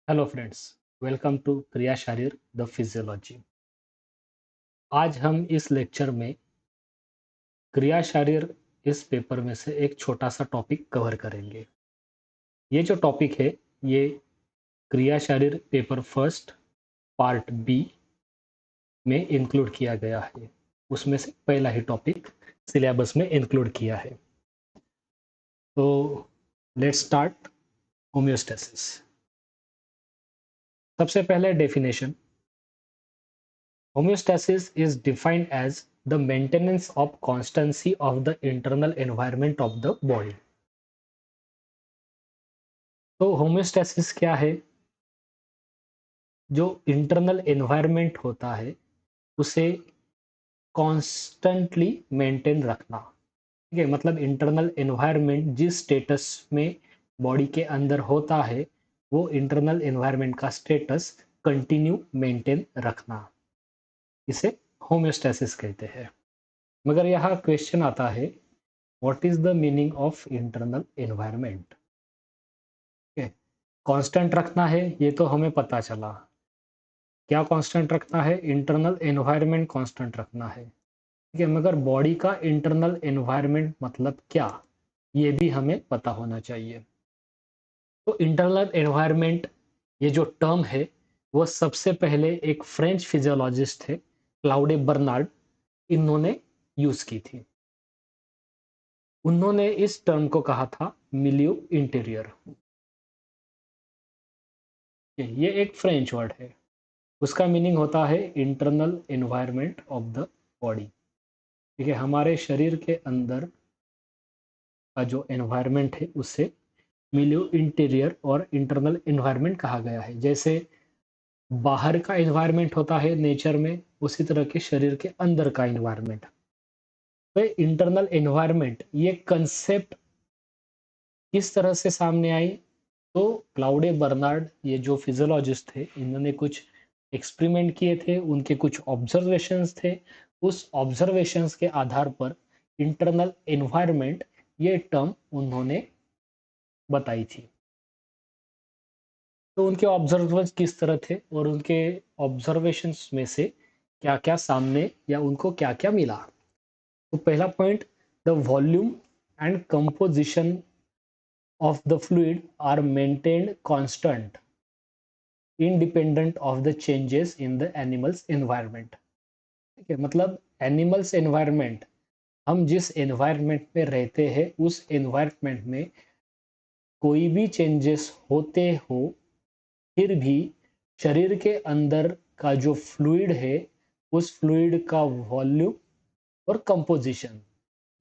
Hello friends, welcome to क्रिया शारीर the physiology. आज हम इस लेक्चर में क्रिया शारीर इस पेपर में से एक छोटा सा टॉपिक कवर करेंगे। ये जो टॉपिक है ये क्रिया शारीर पेपर फर्स्ट पार्ट बी में इंक्लूड किया गया है। उसमें से पहला ही टॉपिक सिलेबस में इंक्लूड किया है। तो लेट्स स्टार्ट होम्योस्टेसिस। सबसे पहले definition. Homeostasis is defined as the maintenance of constancy of the internal environment of the body. तो होम्योस्टेसिस क्या है? जो इंटरनल एनवायरनमेंट होता है उसे कॉन्स्टेंटली मेंटेन रखना। ठीक है, मतलब इंटरनल एनवायरनमेंट जिस स्टेटस में बॉडी के अंदर होता है वो इंटरनल एनवायरनमेंट का स्टेटस कंटिन्यू मेंटेन रखना, इसे होम्योस्टेसिस कहते हैं। मगर यहाँ क्वेश्चन आता है, what is the meaning of internal environment? Constant रखना है ये तो हमें पता चला। क्या कांस्टेंट रखना है? इंटरनल एनवायरनमेंट कांस्टेंट रखना है। ठीक है, मगर बॉडी का इंटरनल एनवायरनमेंट मतलब क्या, ये भी हमें पता होना चाहिए। तो इंटरनल एनवायरनमेंट ये जो टर्म है वो सबसे पहले एक फ्रेंच फिजियोलॉजिस्ट थे, क्लाउडे बर्नार्ड, इन्होंने यूज की थी। उन्होंने इस टर्म को कहा था मिलियो इंटीरियर। ये एक फ्रेंच वर्ड है। उसका मीनिंग होता है internal environment of the body. ठीक है, हमारे शरीर के अंदर का जो एनवायरनमेंट है उसे मिलियो इंटीरियर और इंटरनल एनवायरनमेंट कहा गया है। जैसे बाहर का एनवायरनमेंट होता है नेचर में, उसी तरह के शरीर के अंदर का एनवायरनमेंट। तो इंटरनल एनवायरनमेंट ये कंसेप्ट किस तरह से सामने आई? तो क्लाउडे बर्नार्ड ये जो फिजियोलॉजिस्ट थे इन्होंने कुछ एक्सपेरिमेंट किए थे, उनके कुछ ऑब्जर्वेशंस थे। उस ऑब्जर्वेशंस के आधार पर इंटरनल एनवायरनमेंट ये टर्म उन्होंने बताई थी। तो उनके ऑब्जर्वेशंस किस तरह थे और उनके ऑब्जर्वेशंस में से क्या क्या सामने या उनको क्या क्या मिला? तो पहला point, the volume and composition of the fluid are maintained constant independent of the changes in the animal's environment। ठीक है, मतलब एनिमल्स एनवायरनमेंट, हम जिस एनवायरनमेंट में रहते हैं उस एनवायरनमेंट में कोई भी चेंजेस होते हो फिर भी शरीर के अंदर का जो फ्लूइड है उस फ्लूइड का वॉल्यूम और कंपोजिशन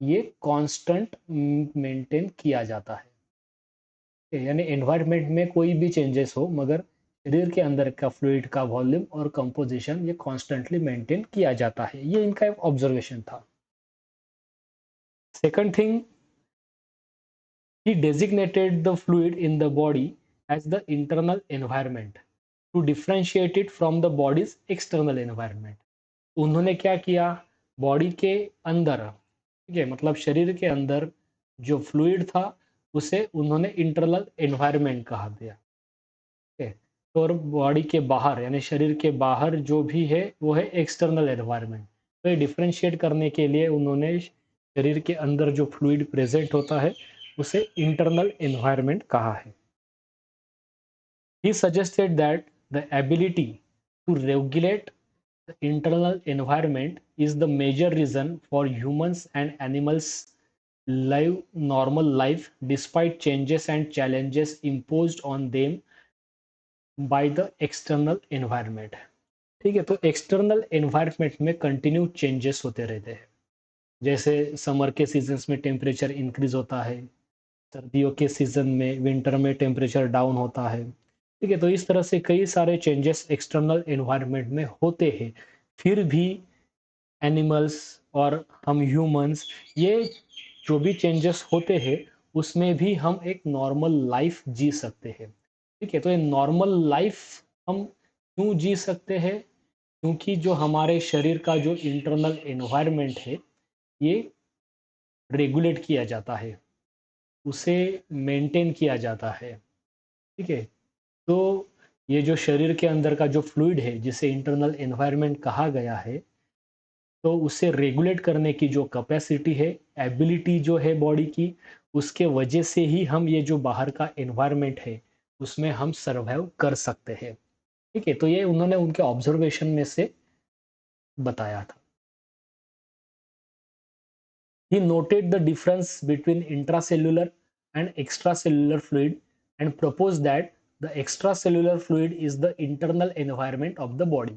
ये कांस्टेंट मेंटेन किया जाता है। यानी एनवायरनमेंट में कोई भी चेंजेस हो मगर शरीर के अंदर का फ्लूइड का वॉल्यूम और कंपोजिशन ये कॉन्स्टेंटली मेंटेन किया जाता है। ये इनका एक ऑब्जर्वेशन था। Second thing, he designated the fluid in the body as the internal environment to differentiate it from the body's external environment। उन्होंने क्या किया? बॉडी के अंदर, ठीक है, मतलब शरीर के अंदर जो फ्लूइड था उसे उन्होंने इंटरनल एनवायरनमेंट कहा दिया। है। और बॉडी के बाहर यानी शरीर के बाहर जो भी है वो है एक्सटर्नल एनवायरनमेंट। तो ये डिफरेंशिएट करने के लिए उन्होंने शरीर के अंदर जो फ्लूइड प्रेजेंट होता है उसे इंटरनल एनवायरनमेंट कहा है। He suggested that the ability to regulate the internal environment is the major reason for humans and animals live normal life despite changes and challenges imposed on them by the external environment। ठीक है, तो external environment में continue changes होते रहते हैं। जैसे summer के seasons में टेम्परेचर इंक्रीज होता है, सर्दियों के सीजन में विंटर में टेम्परेचर डाउन होता है। ठीक है, तो इस तरह से कई सारे चेंजेस एक्सटर्नल एनवायरनमेंट में होते हैं। फिर भी एनिमल्स और हम ह्यूमंस ये जो भी चेंजेस होते हैं उसमें भी हम एक नॉर्मल लाइफ जी सकते हैं। ठीक है, तो ये नॉर्मल लाइफ हम क्यों जी सकते हैं? क्योंकि जो हमारे शरीर का जो इंटरनल एनवायरनमेंट है ये रेगुलेट किया जाता है, उसे मेंटेन किया जाता है। ठीक है, तो ये जो शरीर के अंदर का जो फ्लूइड है जिसे इंटरनल एनवायरनमेंट कहा गया है, तो उसे रेगुलेट करने की जो कैपेसिटी है, एबिलिटी जो है बॉडी की, उसके वजह से ही हम ये जो बाहर का एनवायरनमेंट है उसमें हम सर्वाइव कर सकते हैं। ठीक है, तो ये उन्होंने उनके ऑब्जर्वेशन में से बताया था। He noted the difference between intracellular and extracellular fluid and proposed that the extracellular fluid is the internal environment of the body.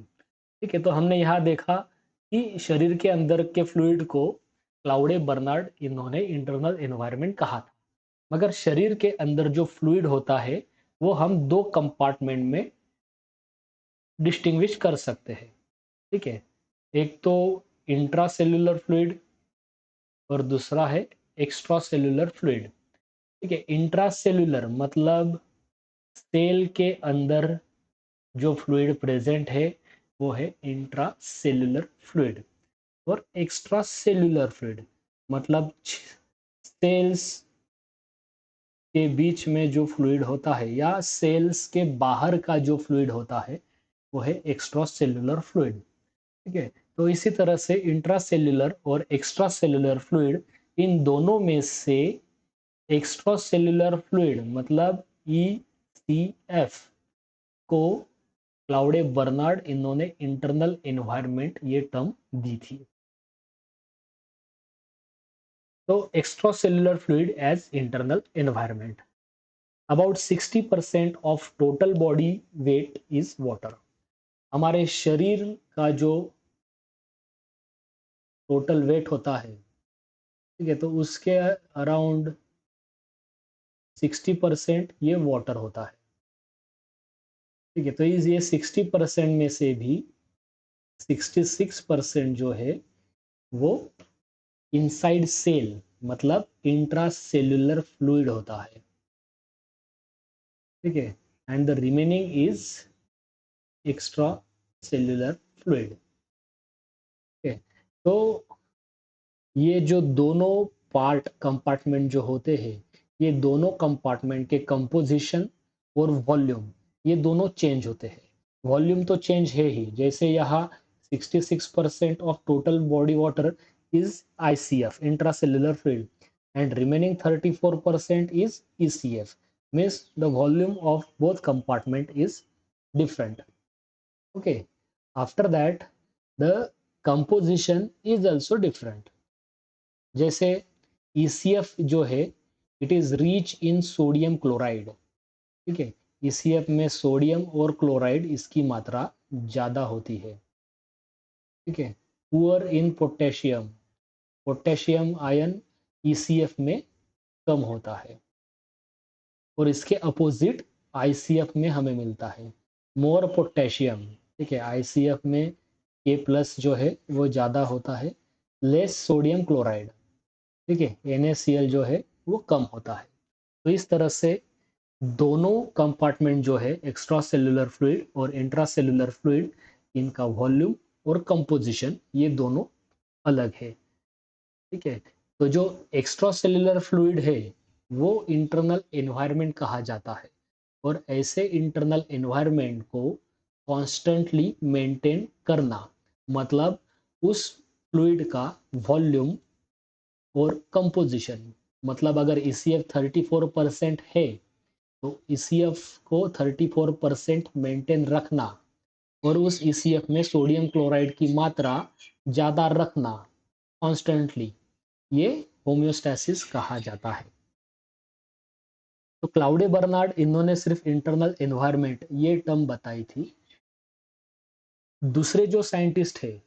ठीक है, तो हमने यहाँ देखा कि शरीर के अंदर के फ्लूइड को क्लाउडे बर्नार्ड इन्होंने इंटरनल एनवायरनमेंट कहा था। मगर शरीर के अंदर जो फ्लूइड होता है वो हम दो कंपार्टमेंट में डिस्टिंग्विश कर सकते हैं। ठीक है, एक तो इंट्रासेल्युलर फ्लूइड और दूसरा है एक्स्ट्रा सेल्यूलर फ्लूइड। ठीक है, इंट्रासेल्यूलर मतलब सेल के अंदर जो फ्लूइड प्रेजेंट है वो है इंट्रासेल्यूलर फ्लूइड। और एक्स्ट्रा सेल्यूलर फ्लूइड मतलब सेल्स के बीच में जो फ्लूइड होता है या सेल्स के बाहर का जो फ्लूइड होता है वो है एक्स्ट्रा सेल्यूलर फ्लूइड। ठीक है, तो इसी तरह से इंट्रासेल्यूलर और एक्स्ट्रा सेल्यूलर फ्लूइड, इन दोनों में से एक्स्ट्रा सेल्यूलर फ्लूइड मतलब ECF को क्लाउडे बर्नार्ड इन्होंने इंटरनल एनवायरनमेंट ये टर्म दी थी। तो extra cellular fluid as internal environment. About 60% of total body weight is water. हमारे शरीर का जो टोटल वेट होता है, ठीक है, तो उसके अराउंड 60% ये वाटर होता है। ठीक है, तो ये 60% में से भी 66% जो है वो इनसाइड सेल मतलब इंट्रासेल्युलर फ्लूइड होता है। ठीक है, and the remaining is extra cellular fluid. ठीक है, तो ये जो दोनों पार्ट कंपार्टमेंट जो होते हैं, ये दोनों कंपार्टमेंट के कंपोजिशन और वॉल्यूम ये दोनों चेंज होते हैं। वॉल्यूम तो चेंज है ही, जैसे यहाँ 66% of total body water is ICF intracellular fluid and remaining 34% is ECF, means the volume of both compartment is different. Okay, after that the composition is also different. जैसे ECF जो है it is rich in sodium chloride. ठीक है, ECF में sodium और chloride इसकी मात्रा ज़्यादा होती है। ठीक है, poor in potassium, potassium ion ECF में कम होता है और इसके अपोजिट ICF में हमें मिलता है मोर पोटेशियम। ठीक है, ICF में K+ जो है वो ज़्यादा होता है, लेस सोडियम क्लोराइड। ठीक है, NaCl जो है वो कम होता है। तो इस तरह से दोनों कंपार्टमेंट जो है एक्स्ट्रा सेल्युलर फ्लूइड और इंट्रा सेल्युलर फ्लूइड, इनका वॉल्यूम और कंपोजिशन ये दोनों अलग है। ठीक है, तो जो एक्स्ट्रा सेल्युलर फ्लूइड है वो इंटरनल एनवायरनमेंट कहा जाता है और ऐसे इंटरनल एनवायरनमेंट को कॉन्स्टेंटली मेंटेन करना मतलब उस फ्लूइड का वॉल्यूम और कंपोजिशन, मतलब अगर ECF 34% है तो ECF को 34% मेंटेन रखना और उस ECF में सोडियम क्लोराइड की मात्रा ज़्यादा रखना कॉन्स्टेंटली, ये होम्योस्टैसिस कहा जाता है। तो क्लाउडे बर्नार्ड इन्होंने सिर्फ इंटरनल एनवायरनमेंट ये टर्म बताई थी। दूसरे जो साइंटिस्ट है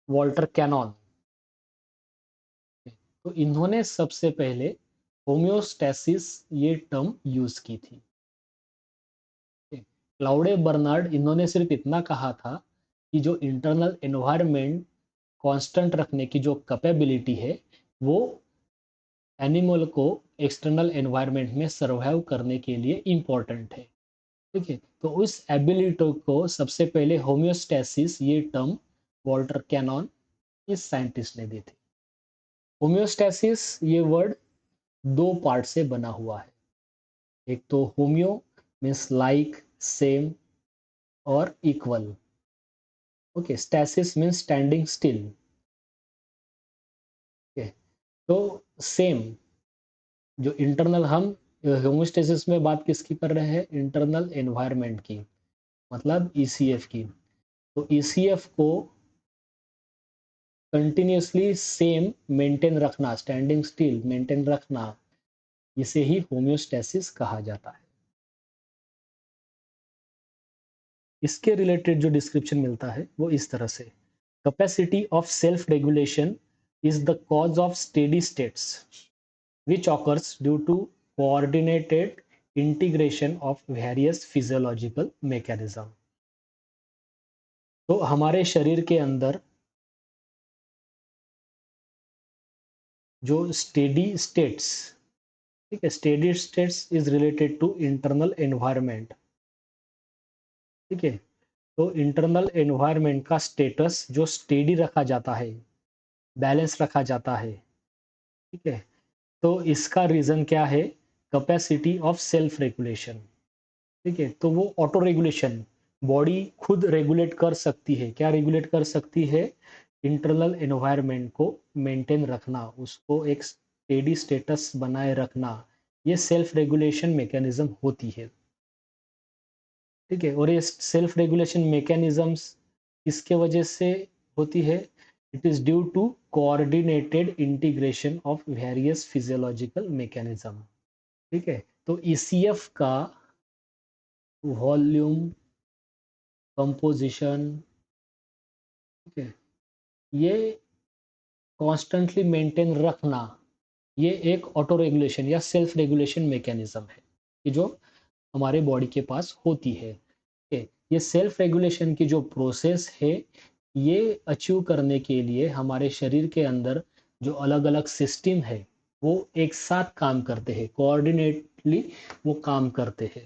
वॉल्टर कैनॉन, तो इन्होंने सबसे पहले होम्योस्टैसिस ये टर्म यूज की थी। क्लाउडे बर्नार्ड इन्होंने सिर्फ इतना कहा था कि जो इंटरनल एनवायरनमेंट कांस्टेंट रखने की जो कैपेबिलिटी है वो एनिमल को एक्सटर्नल एनवायरनमेंट में सर्वाइव करने के लिए इम्पोर्टेंट है। ठीक है, तो उस एबिलिटी को सबसे पहले होम्योस्टैसिस ये टर्म वॉल्टर कैनॉन इस साइंटिस्ट ने दी थी। होम्योस्टैसिस ये वर्ड दो पार्ट से बना हुआ है। एक तो होम्यो मीन्स लाइक, सेम और equal. Okay, stasis means standing still. Okay, तो सेम जो इंटरनल, हम होमोस्टेसिस में बात किसकी कर रहे हैं, इंटरनल एनवायरनमेंट की, मतलब ईसीएफ की। तो ईसीएफ को कंटिन्यूसली सेम मेंटेन रखना, स्टैंडिंग स्टिल मेंटेन रखना, इसे ही होम्योस्टेसिस कहा जाता है। इसके रिलेटेड जो डिस्क्रिप्शन मिलता है वो इस तरह से, capacity of self regulation is the cause of steady states which occurs due to coordinated integration of various physiological mechanism। तो हमारे शरीर के अंदर जो स्टेडी स्टेट्स, ठीक है, steady states is related to internal environment. ठीक है, तो इंटरनल एनवायरनमेंट का स्टेटस जो स्टेडी रखा जाता है, बैलेंस रखा जाता है। ठीक है, तो इसका रीजन क्या है, कैपेसिटी ऑफ सेल्फ रेगुलेशन। ठीक है, तो वो ऑटो रेगुलेशन, बॉडी खुद रेगुलेट कर सकती है, क्या रेगुलेट कर सकती है, इंटरनल एनवायरनमेंट को मेंटेन रखना, उसको एक स्टेडी स्टेटस बनाए रखना, ये सेल्फ रेगुलेशन मैकेनिज्म होती है। ठीक है, और ये सेल्फ रेगुलेशन मैकेनिज्म्स किसके वजह से होती है, it is due to coordinated integration of various physiological mechanism. ठीक है, तो ईसीएफ का वॉल्यूम, कंपोजिशन, ठीक है, ये कॉन्स्टेंटली मेंटेन रखना, ये एक ऑटो रेगुलेशन या सेल्फ रेगुलेशन मैकेनिज्म है कि जो हमारे बॉडी के पास होती है। ठीक है, ये सेल्फ रेगुलेशन की जो प्रोसेस है, ये अचीव करने के लिए हमारे शरीर के अंदर जो अलग अलग सिस्टम है वो एक साथ काम करते हैं, कोऑर्डिनेटली वो काम करते हैं।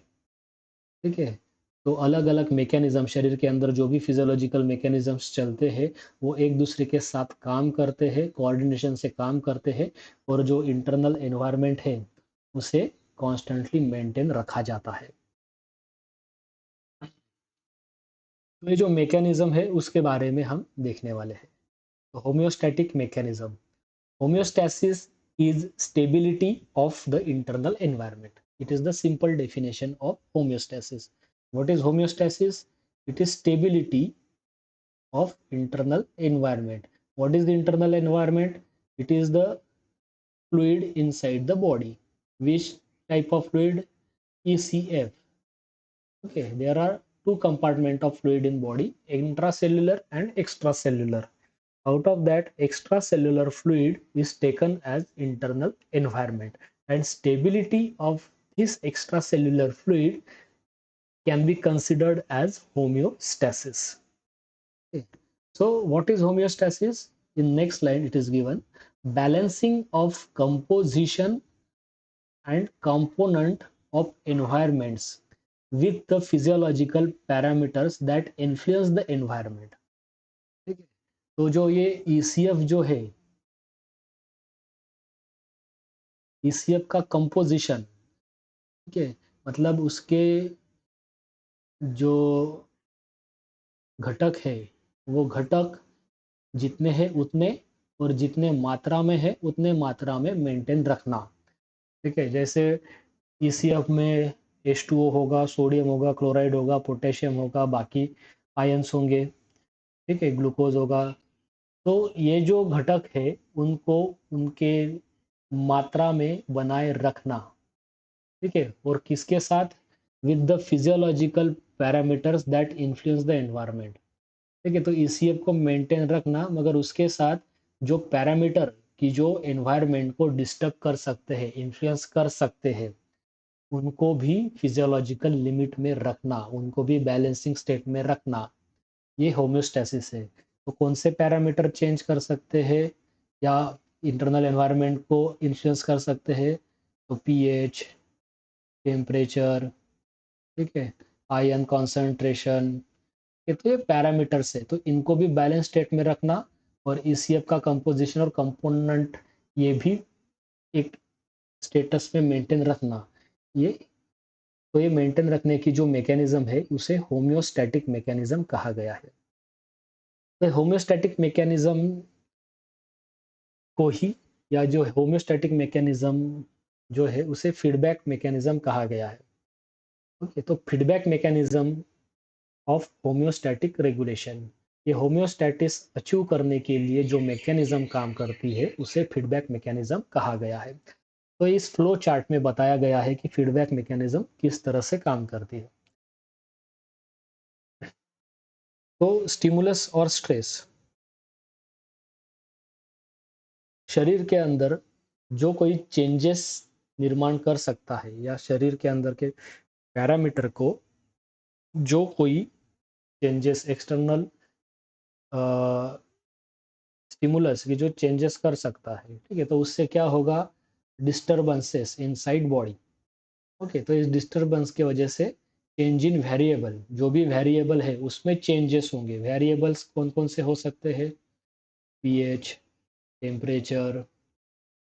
ठीक है, तो अलग अलग मैकेनिज्म शरीर के अंदर जो भी फिजियोलॉजिकल मैकेनिज्म्स चलते हैं वो एक दूसरे के साथ काम करते हैं, कोऑर्डिनेशन से काम करते हैं, और जो इंटरनल एनवायरनमेंट है उसे कॉन्स्टेंटली मेंटेन रखा जाता है। तो ये जो मैकेनिज्म है उसके बारे में हम देखने वाले हैं। तो homeostatic mechanism, homeostasis is stability of the internal environment. It is the simple definition of homeostasis. What is homeostasis? It is stability of internal environment. What is the internal environment? It is the fluid inside the body. Which type of fluid? ECF. Okay, there are two compartments of fluid in body, intracellular and extracellular. Out of that, extracellular fluid is taken as internal environment, and stability of this extracellular fluid can be considered as homeostasis. Okay. So what is homeostasis? In next line it is given, balancing of composition and component of environments with the physiological parameters that influence the environment. ठीक है, तो जो ये ECF जो है, ECF का composition, ठीक है, मतलब उसके जो घटक है, वो घटक जितने हैं उतने, और जितने मात्रा में है उतने मात्रा में मेंटेन रखना। ठीक है, जैसे ईसीएफ में H2O होगा, सोडियम होगा, क्लोराइड होगा, पोटेशियम होगा, बाकी आयंस होंगे। ठीक है, ग्लूकोज होगा। तो ये जो घटक है उनको उनके मात्रा में बनाए रखना। ठीक है, और किसके साथ, with the physiological parameters that influence the environment. ठीक है, तो ईसीएफ को मेंटेन रखना, मगर उसके साथ जो पैरामीटर की जो एनवायरनमेंट को डिस्टर्ब कर सकते हैं, इन्फ्लुएंस कर सकते हैं, उनको भी फिजियोलॉजिकल लिमिट में रखना, उनको भी बैलेंसिंग स्टेट में रखना, ये होम्योस्टेसिस है। तो कौन से पैरामीटर चेंज कर सकते हैं या इंटरनल एनवायरनमेंट को इन्फ्लुएंस कर सकते हैं, तो पीएच, टेम्परेचर, ठीक है, आयन कॉन्सेंट्रेशन, ये तो ये पैरामीटर्स है, तो इनको भी बैलेंस स्टेट में रखना, और ईसीएफ का कंपोजिशन और कंपोनेंट ये भी एक स्टेटस में मेंटेन रखना, ये तो ये मेंटेन रखने की जो मैकेनिज्म है उसे होम्योस्टैटिक मैकेनिज्म कहा गया है। तो होम्योस्टैटिक मैकेनिज्म को ही, या जो होम्योस्टैटिक मैकेनिज्म जो है उसे फीडबैक मैकेनिज्म कहा गया है। ओके, तो feedback mechanism of homeostatic regulation, ये होम्योस्टैटिस अचीव करने के लिए जो मैकेनिज्म काम करती है उसे फीडबैक मैकेनिज्म कहा गया है। तो इस फ्लो चार्ट में बताया गया है कि फीडबैक मैकेनिज्म किस तरह से काम करती है। तो स्टिमुलस और स्ट्रेस, शरीर के अंदर जो कोई चेंजेस निर्माण कर सकता है, या शरीर के अंदर के पैरामीटर को जो कोई चेंजेस एक्सटर्नल स्टिमुलस की जो चेंजेस कर सकता है, ठीक है, तो उससे क्या होगा, डिस्टरबेंसेस इनसाइड बॉडी। ओके, तो इस डिस्टरबेंस की वजह से चेंज इन वेरिएबल, जो भी वेरिएबल है उसमें चेंजेस होंगे। वेरिएबल्स कौन कौन से हो सकते हैं, पीएच, टेम्परेचर,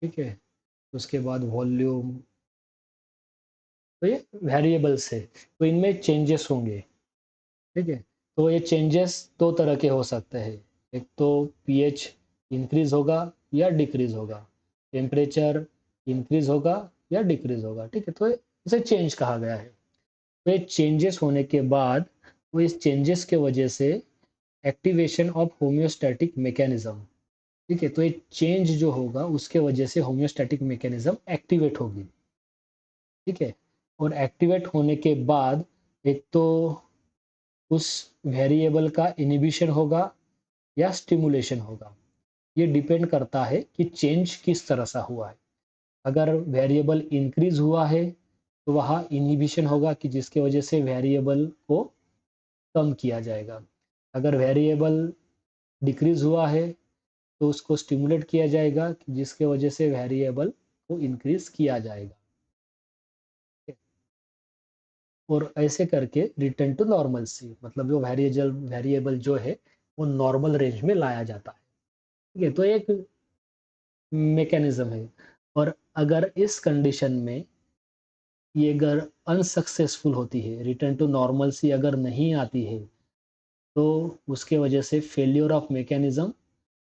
ठीक है, उसके बाद वॉल्यूम, तो ये वेरिएबल्स है, तो इनमें चेंजेस होंगे। ठीक है, तो ये चेंजेस दो तरह के हो सकते हैं, एक तो पीएच इंक्रीज होगा या डिक्रीज होगा, टेम्परेचर इंक्रीज होगा या डिक्रीज होगा। ठीक है, तो इसे चेंज कहा गया है। तो ये चेंजेस होने के बाद, वो इस चेंजेस के वजह से एक्टिवेशन ऑफ होम्योस्टैटिक मैकेनिज्म, ठीक है, तो ये चेंज जो होगा उसके वजह से होम्योस्टैटिक मैकेनिज्म एक्टिवेट होगी। ठीक है, और एक्टिवेट होने के बाद एक तो उस वेरिएबल का इनिबिशन होगा या स्टिमुलेशन होगा। ये डिपेंड करता है कि चेंज किस तरह सा हुआ है। अगर वेरिएबल इंक्रीज हुआ है तो वहाँ इनिबिशन होगा, कि जिसके वजह से वेरिएबल को कम किया जाएगा। अगर वेरिएबल डिक्रीज हुआ है तो उसको स्टिमुलेट किया जाएगा, कि जिसके वजह से वेरिएबल को इंक्रीज किया जाएगा। और ऐसे करके रिटर्न टू नॉर्मल सी, मतलब जो वेरिएबल जो है वो नॉर्मल रेंज में लाया जाता है। ठीक है, तो एक मैकेनिज्म है। और अगर इस कंडीशन में ये अगर अनसक्सेसफुल होती है, रिटर्न टू नॉर्मल सी अगर नहीं आती है, तो उसके वजह से failure of mechanism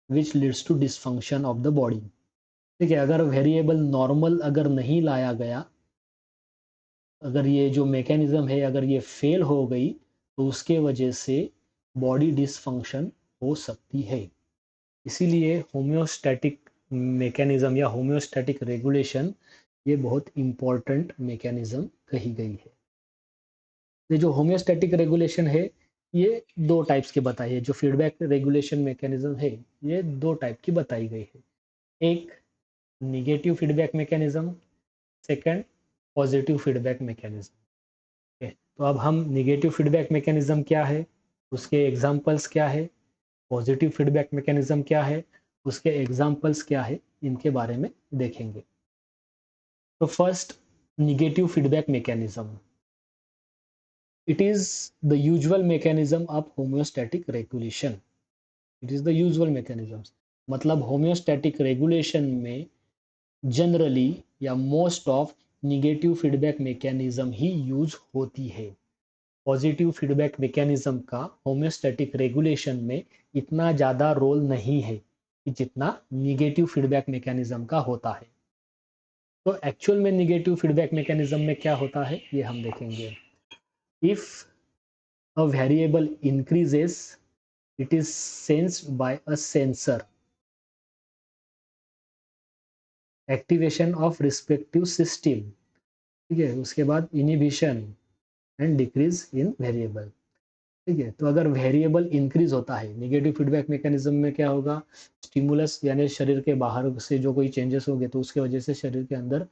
which leads to dysfunction of the body. ठीक है, अगर वेरिएबल नॉर्मल अगर नहीं लाया गया, अगर ये जो मैकेनिज्म है अगर ये फेल हो गई, तो उसके वजह से बॉडी डिसफंक्शन हो सकती है। इसीलिए होम्योस्टैटिक मैकेनिज्म या होम्योस्टैटिक रेगुलेशन ये बहुत इम्पोर्टेंट मैकेनिज्म कही गई है। ये जो होम्योस्टैटिक रेगुलेशन है ये दो टाइप्स की बताई है। जो फीडबैक रेगुलेशन मैकेनिज्म है ये दो टाइप की बताई गई है। एक negative feedback mechanism, second positive feedback mechanism. तो अब हम निगेटिव फीडबैक मैकेनिज्म क्या है, उसके एग्जांपल्स क्या है, पॉजिटिव फीडबैक मैकेनिज्म क्या है, उसके एग्जांपल्स क्या है, इनके बारे में देखेंगे। तो first, negative feedback mechanism, it is the usual mechanism of homeostatic regulation. It is the usual mechanism, मतलब होम्योस्टैटिक रेगुलेशन में जनरली या most of negative feedback mechanism he use होती है। पॉजिटिव फीडबैक मैकेनिज्म का होम्योस्टैटिक रेगुलेशन में इतना ज़्यादा role नहीं है कि जितना निगेटिव फीडबैक मैकेनिज्म का होता है। तो एक्चुअल में निगेटिव फीडबैक मैकेनिज्म में क्या होता है ये हम देखेंगे। If a variable increases, it is sensed by a sensor, activation of respective system. ठीक है, उसके बाद inhibition and decrease in variable. ठीक है, तो अगर वेरिएबल इंक्रीज होता है निगेटिव फीडबैक मैकेनिज्म में क्या होगा, स्टिमुलस यानी शरीर के बाहर से जो कोई चेंजेस होंगे तो उसके वजह से शरीर के अंदर,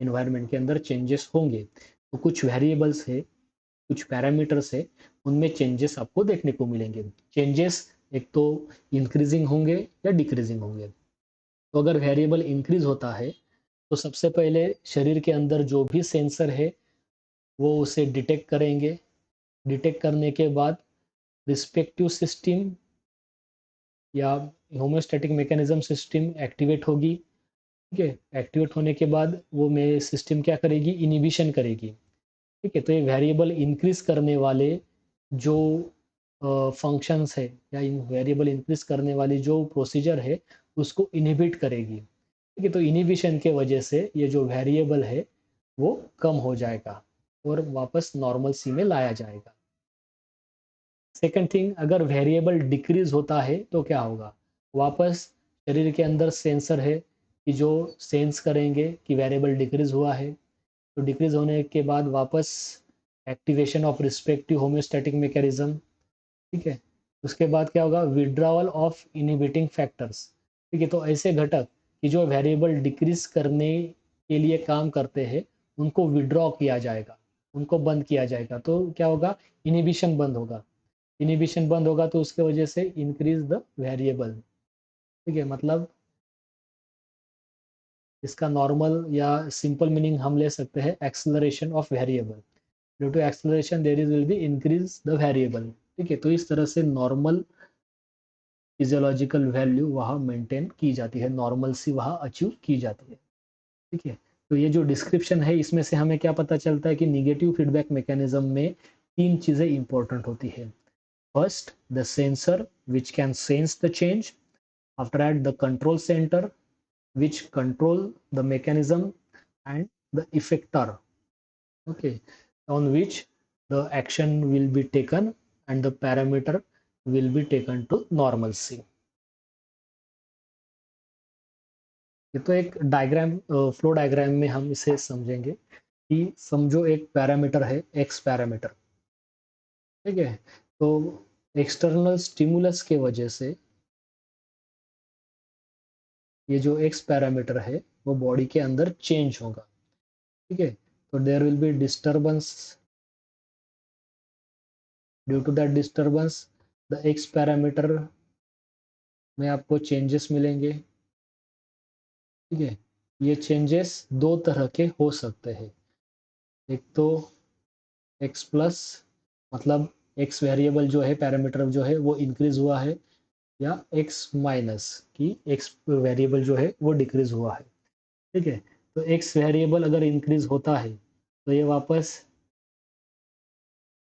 एनवायरनमेंट के अंदर चेंजेस होंगे। तो कुछ वेरिएबल्स है, कुछ पैरामीटर्स है, उनमें चेंजेस आपको देखने को मिलेंगे। चेंजेस एक तो इंक्रीजिंग होंगे या डिक्रीजिंग होंगे। तो अगर वेरिएबल इंक्रीज होता है तो सबसे पहले शरीर के अंदर जो भी सेंसर है वो उसे डिटेक्ट करेंगे। डिटेक्ट करने के बाद रिस्पेक्टिव सिस्टम या होम्योस्टैटिक मैकेनिज्म सिस्टम एक्टिवेट होगी। ठीक है, एक्टिवेट होने के बाद वो में सिस्टम क्या करेगी, इनिबिशन करेगी। ठीक है। तो ये वेरिएबल इंक्रीज करने वाले जो फंक्शंस है या इन वेरिएबल इंक्रीज करने वाली जो प्रोसीजर है उसको इनहिबिट करेगी। ठीक है। तो इनहिबिशन के वजह से ये जो वेरिएबल है वो कम हो जाएगा और वापस नॉर्मल सी में लाया जाएगा। सेकंड थिंग, अगर वेरिएबल डिक्रीज होता है तो क्या होगा, वापस शरीर के अंदर सेंसर है कि जो सेंस करेंगे कि वेरिएबल डिक्रीज हुआ है। तो डिक्रीज होने के बाद वापस activation of respective homeostatic mechanism. ठीक है। उसके बाद क्या होगा, विड्रॉवल ऑफ इनहिबिटिंग फैक्टर्स। ठीक है। तो ऐसे घटक कि जो वेरिएबल डिक्रीज करने के लिए काम करते हैं उनको विड्रॉ किया जाएगा, उनको बंद किया जाएगा। तो क्या होगा, इनहिबिशन बंद होगा। इनहिबिशन बंद होगा तो उसके वजह से इंक्रीज द वेरिएबल। ठीक है। मतलब इसका नॉर्मल या सिंपल मीनिंग हम ले सकते हैं acceleration of variable. Due to acceleration there is will be increase the variable. ठीक है। तो इस तरह से नॉर्मल फिजियोलॉजिकल वैल्यू वहाँ मेंटेन की जाती है, नॉर्मल सी वहाँ अचीव की जाती है। ठीक है। तो ये जो डिस्क्रिप्शन है इसमें से हमें क्या पता चलता है कि निगेटिव फीडबैक मैकेनिज्म में तीन चीज़ें इंपॉर्टेंट होती है। First, the sensor which can sense the change. After that the control centre which control the mechanism, and the effector, okay, on which the action will be taken and the parameter will be taken to normalcy। ये तो एक diagram, flow diagram में हम इसे समझेंगे कि समझो एक पैरामीटर है एक्स पैरामीटर। ठीक है। तो एक्सटर्नल स्टिमुलस के वजह से ये जो एक्स पैरामीटर है वो बॉडी के अंदर चेंज होगा। ठीक है। तो there will be disturbance, due to that disturbance the X parameter में आपको चेंजेस मिलेंगे। ठीक है। ये चेंजेस दो तरह के हो सकते हैं। एक तो एक्स प्लस, मतलब एक्स वेरिएबल जो है, पैरामीटर जो है वो इंक्रीज हुआ है, या एक्स माइनस कि एक्स वेरिएबल जो है वो डिक्रीज हुआ है। ठीक है। तो एक्स वेरिएबल अगर इंक्रीज होता है तो ये वापस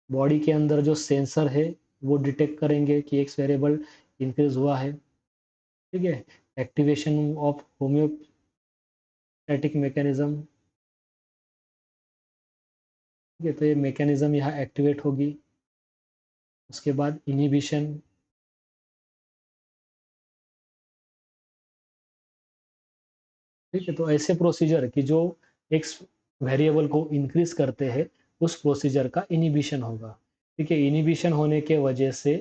बॉडी के अंदर जो सेंसर है वो डिटेक्ट करेंगे कि एक्स वेरिएबल इंक्रीज हुआ है। ठीक है। Activation of homeostatic mechanism. ठीक है। तो ये मैकेनिज्म यहाँ एक्टिवेट होगी। उसके बाद इनहिबिशन। ठीक है। तो ऐसे प्रोसीजर कि जो एक्स वेरिएबल को इंक्रीज करते हैं उस प्रोसीजर का इनहिबिशन होगा। ठीक है। इनहिबिशन होने के वजह से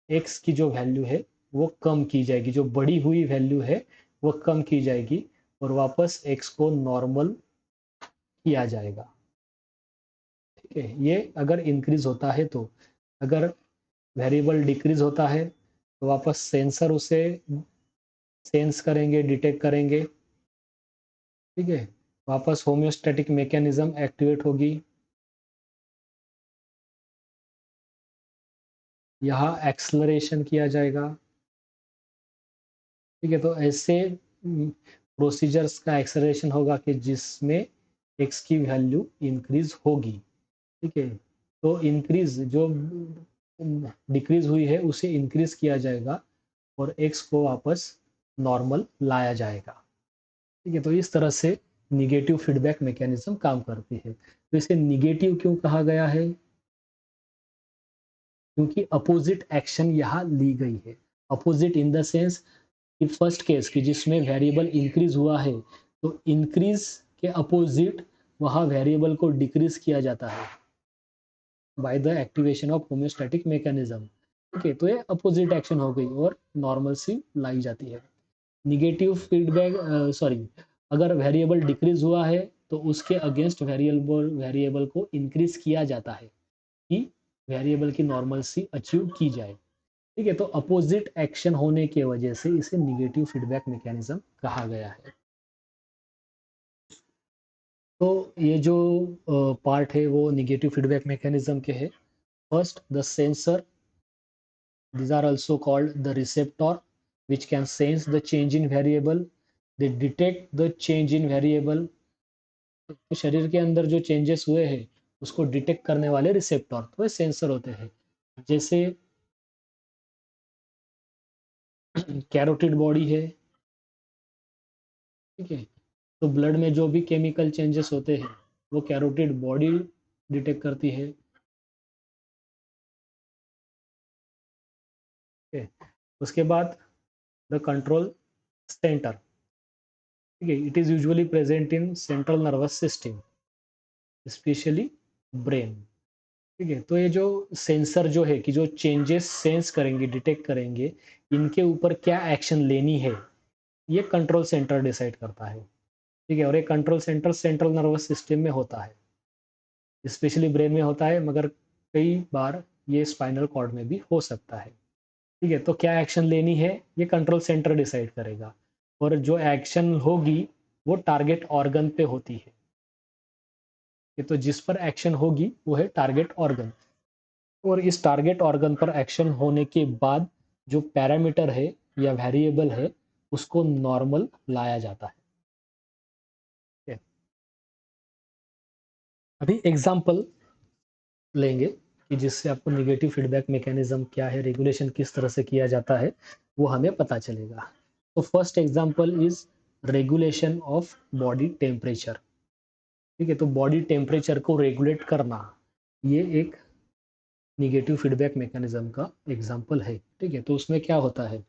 एक्स की जो वैल्यू है वो कम की जाएगी, जो बढ़ी हुई वैल्यू है वो कम की जाएगी और वापस एक्स को नॉर्मल किया जाएगा। ठीक है। ये अगर इंक्रीज होता है तो। अगर वेरिएबल डिक्रीज होता है तो वापस सेंसर उसे सेंस करेंगे, डिटेक्ट करेंगे। ठीक है। वापस होम्योस्टैटिक मैकेनिज्म एक्टिवेट होगी। यहाँ एक्सलरेशन किया जाएगा। ठीक है। तो ऐसे प्रोसीजर्स का एक्सलरेशन होगा कि जिसमें एक्स की वैल्यू इंक्रीज होगी। ठीक है। तो इंक्रीज जो डिक्रीज हुई है उसे इंक्रीज किया जाएगा और एक्स को वापस नॉर्मल लाया जाएगा। ठीक है। तो इस तरह से निगेटिव फीडबैक मैकेनिज्म काम करती है। तो इसे निगेटिव क्यों कहा गया है, क्योंकि अपोजिट एक्शन यहाँ ली गई है। अपोजिट इन द सेंस कि फर्स्ट केस की जिसमें वेरिएबल इंक्रीज हुआ है तो इंक्रीज के अपोजिट वहाँ वेरिएबल को डिक्रीज किया जाता है by the activation of homeostatic mechanism. ठीक है। तो ये अपोजिट एक्शन हो गई और नॉर्मल सी लाई जाती है। निगेटिव फीडबैक, सॉरी, अगर वेरिएबल डिक्रीज हुआ है तो उसके अगेंस्ट वेरिएबल को इंक्रीज किया जाता है कि वेरिएबल की नॉर्मल सी अचीव की जाए। ठीक है। तो अपोजिट एक्शन होने की वजह से इसे निगेटिव फीडबैक मैकेनिज्म कहा गया है। तो ये जो पार्ट है वो निगेटिव फीडबैक मैकेनिज्म के है। First, the sensor, these are also called the receptor, which can sense the change in variable, they detect the change in variable। तो शरीर के अंदर जो चेंजेस हुए हैं उसको डिटेक्ट करने वाले रिसेप्टर, तो सेंसर होते हैं। जैसे कैरोटिड बॉडी है, ठीक है, तो ब्लड में जो भी केमिकल चेंजेस होते हैं वो कैरोटिड बॉडी डिटेक्ट करती है। ठीक है, उसके बाद द कंट्रोल सेंटर, ठीक है, it is usually present in central nervous system, specially brain. ठीक है, तो ये जो सेंसर जो है कि जो चेंजेस सेंस करेंगे, डिटेक्ट करेंगे, इनके ऊपर क्या एक्शन लेनी है, ये कंट्रोल सेंटर डिसाइड करता है। ठीक है, और ये control centre central nervous system में होता है, स्पेशली ब्रेन में होता है, मगर कई बार ये स्पाइनल कॉर्ड में भी हो सकता है। ठीक है, तो क्या एक्शन लेनी है ये कंट्रोल सेंटर डिसाइड करेगा, और जो एक्शन होगी वो टारगेट ऑर्गन पे होती है। ये तो जिस पर एक्शन होगी वो है टारगेट ऑर्गन, और इस टारगेट ऑर्गन पर एक्शन होने के बाद जो पैरामीटर है या वेरिएबल है उसको नॉर्मल लाया जाता है। ठीक है? अभी एग्जांपल लेंगे कि जिससे आपको निगेटिव फीडबैक मैकेनिज्म क्या है, रेगुलेशन किस तरह से किया जाता है, वो हमें पता चलेगा। तो first example is regulation of body temperature. ठीक है, तो बॉडी टेम्परेचर को रेगुलेट करना, ये एक निगेटिव फीडबैक मैकेनिज्म का एग्जांपल है। ठीक है, तो उसमें क्या होता है,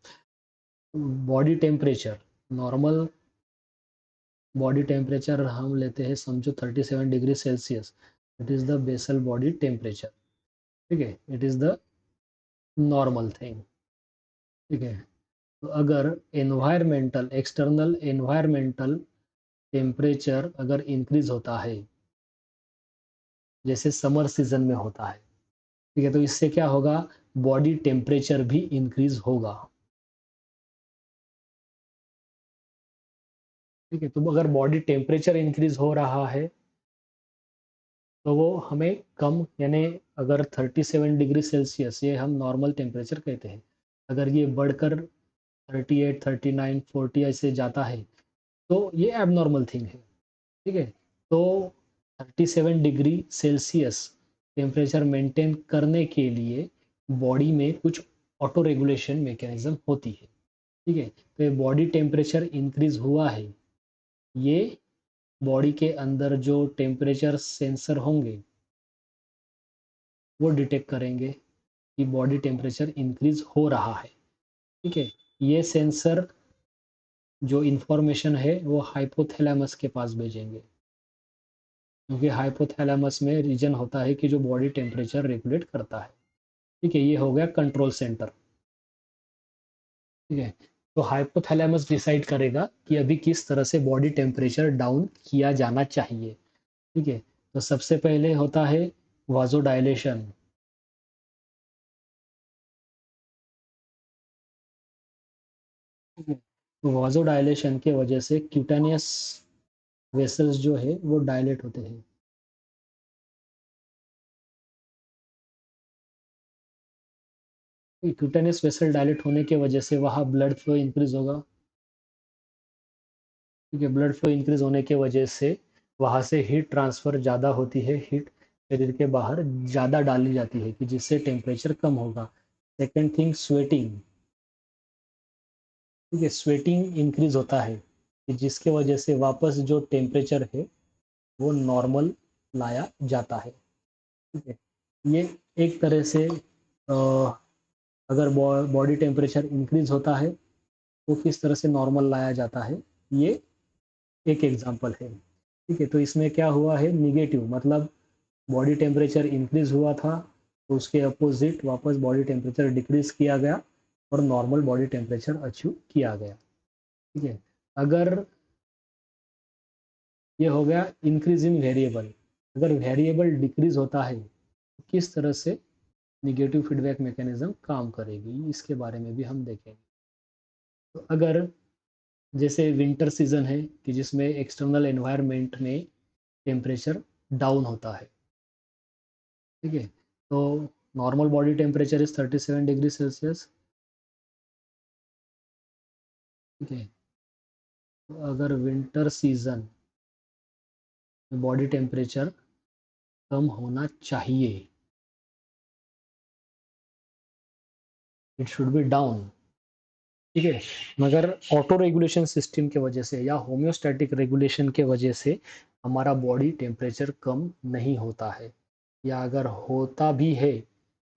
body temperature, normal body temperature हम लेते हैं, समझो 37 degree Celsius, it is the basal body temperature. ठीक है, it is the normal thing. ठीक है, तो अगर एनवायरमेंटल, एक्सटर्नल एनवायरमेंटल टेम्परेचर अगर इंक्रीज होता है, जैसे समर सीजन में होता है, ठीक है, तो इससे क्या होगा, बॉडी टेम्परेचर भी इंक्रीज होगा। ठीक है, तो अगर बॉडी टेम्परेचर इंक्रीज हो रहा है तो वो हमें कम, यानी अगर 37 डिग्री सेल्सियस, ये हम नॉर्मल टेम्परेचर कहते हैं, अगर ये बढ़कर 38, 39, 40 ऐसे जाता है तो ये एबनॉर्मल थिंग है। ठीक है, तो 37 डिग्री सेल्सियस टेम्परेचर मेंटेन करने के लिए बॉडी में कुछ ऑटो रेगुलेशन मैकेनिज्म होती है। ठीक है, तो ये बॉडी टेम्परेचर इंक्रीज हुआ है, ये बॉडी के अंदर जो टेम्परेचर सेंसर होंगे वो डिटेक्ट करेंगे कि बॉडी टेम्परेचर इंक्रीज हो रहा है। ठीक है, ये सेंसर जो इंफॉर्मेशन है वो हाइपोथैलेमस के पास भेजेंगे, क्योंकि हाइपोथैलेमस में रीजन होता है कि जो बॉडी टेम्परेचर रेगुलेट करता है। ठीक है, ये हो गया कंट्रोल सेंटर। ठीक है, तो हाइपोथैलेमस डिसाइड करेगा कि अभी किस तरह से बॉडी टेम्परेचर डाउन किया जाना चाहिए। ठीक है, तो सबसे पहले होता है वाजोडायलेशन। तो वाजोडायलेशन के वजह से क्यूटेनियस वेसल्स जो है वो डायलेट होते हैं। क्यूटेनियस वेसल डायलेट होने की वजह से वहाँ ब्लड फ्लो इंक्रीज होगा। ठीक है, ब्लड फ्लो इंक्रीज होने की वजह से वहाँ से हीट ट्रांसफ़र ज़्यादा होती है, हीट शरीर के बाहर ज़्यादा डाली जाती है कि जिससे टेम्परेचर कम होगा। Second thing sweating. ठीक है, स्वेटिंग इंक्रीज होता है कि जिसके वजह से वापस जो टेम्परेचर है वो नॉर्मल लाया जाता है। ठीक है, ये एक तरह से अगर बॉडी टेम्परेचर इंक्रीज होता है तो किस तरह से नॉर्मल लाया जाता है, ये एक एग्जांपल है। ठीक है, तो इसमें क्या हुआ है, निगेटिव मतलब बॉडी टेम्परेचर इंक्रीज हुआ था तो उसके अपोजिट वापस बॉडी टेम्परेचर डिक्रीज किया गया और नॉर्मल बॉडी टेम्परेचर अचीव किया गया। ठीक है, अगर ये हो गया इंक्रीजिंग वेरिएबल, अगर वेरिएबल डिक्रीज होता है तो किस तरह से निगेटिव फीडबैक मैकेनिज्म काम करेगी, इसके बारे में भी हम देखेंगे। तो अगर जैसे विंटर सीजन है कि जिसमें एक्सटर्नल एनवायरनमेंट में टेम्परेचर डाउन होता है। ठीक है, तो normal body temperature is 37 degree Celsius. ठीक है, तो अगर विंटर सीजन में बॉडी टेम्परेचर कम होना चाहिए, इट शुड बी डाउन। ठीक है, मगर ऑटो रेगुलेशन सिस्टम के वजह से या होम्योस्टैटिक रेगुलेशन के वजह से हमारा बॉडी टेम्परेचर कम नहीं होता है, या अगर होता भी है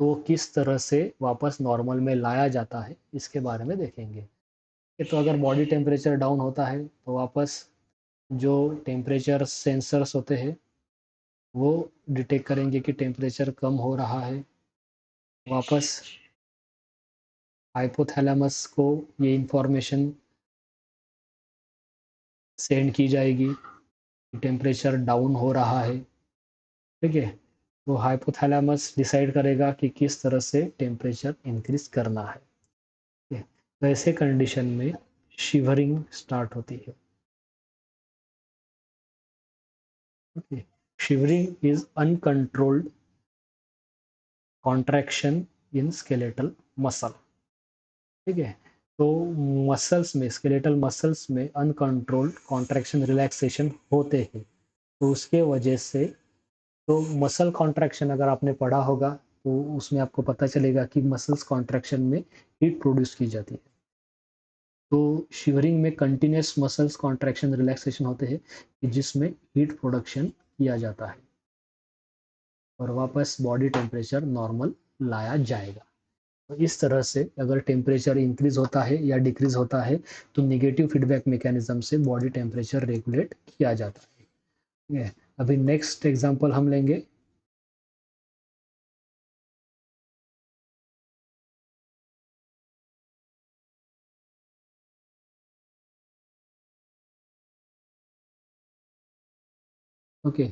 तो किस तरह से वापस नॉर्मल में लाया जाता है इसके बारे में देखेंगे। तो अगर बॉडी टेम्परेचर डाउन होता है तो वापस जो टेम्परेचर सेंसर्स होते हैं वो डिटेक्ट करेंगे कि टेम्परेचर कम हो रहा है, वापस हाइपोथैलेमस को ये इंफॉर्मेशन सेंड की जाएगी कि टेम्परेचर डाउन हो रहा है। ठीक है, तो हाइपोथैलेमस डिसाइड करेगा कि किस तरह से टेम्परेचर इंक्रीज करना है। ठीक है, तो ऐसे कंडीशन में शिवरिंग स्टार्ट होती है। Okay, shivering is uncontrolled contraction in skeletal muscle. ठीक है, तो मसल्स में, स्केलेटल मसल्स में अनकंट्रोल्ड कॉन्ट्रैक्शन रिलैक्सेशन होते हैं, तो उसके वजह से, तो मसल कॉन्ट्रैक्शन अगर आपने पढ़ा होगा तो उसमें आपको पता चलेगा कि मसल्स कॉन्ट्रैक्शन में हीट प्रोड्यूस की जाती है। तो शिवरिंग में कंटिन्यूस मसल्स कॉन्ट्रैक्शन रिलैक्सेशन होते हैं जिसमें हीट प्रोडक्शन किया जाता है और वापस बॉडी टेम्परेचर नॉर्मल लाया जाएगा। तो इस तरह से अगर टेम्परेचर इंक्रीज होता है या डिक्रीज होता है तो नेगेटिव फीडबैक मैकेनिज्म से बॉडी टेम्परेचर रेगुलेट किया जाता है। ठीक है, अभी नेक्स्ट एग्जांपल हम लेंगे। Okay,